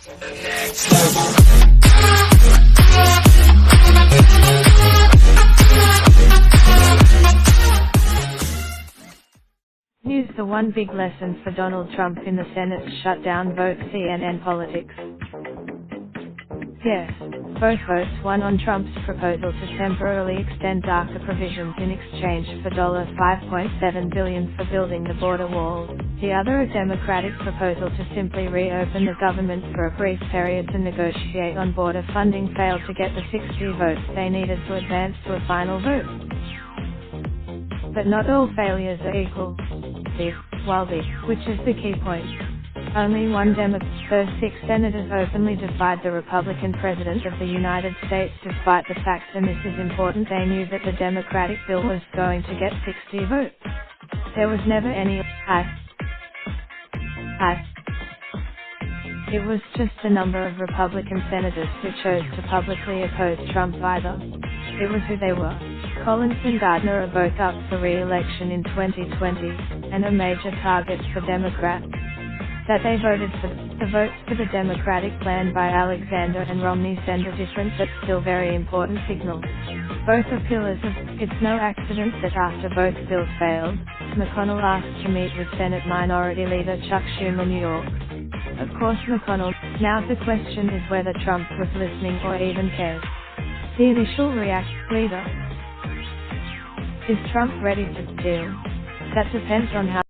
Here's the one big lesson for Donald Trump in the Senate's shutdown vote. CNNPolitics. Yes, both votes won on Trump's proposal to temporarily extend DACA provisions in exchange for $5.7 billion for building the border wall. The other, a Democratic proposal to simply reopen the government for a brief period to negotiate on border funding, failed to get the 60 votes they needed to advance to a final vote. But not all failures are equal. Which is the key point. Only one Democrat, 6 senators openly defied the Republican President of the United States despite the fact, and this is important, they knew that the Democratic bill was going to get 60 votes. There was never any It was just a number of Republican senators who chose to publicly oppose Trump either. It was who they were. Collins and Gardner are both up for re-election in 2020, and are major targets for Democrats. That they voted for the votes for the Democratic plan by Alexander and Romney send a different but still very important signal. Both are pillars of. It's no accident that after both bills failed, McConnell asked to meet with Senate Minority Leader Chuck Schumer, New York. Of course McConnell. Now the question is whether Trump was listening or even cared. The initial leader. Is Trump ready to deal? That depends on how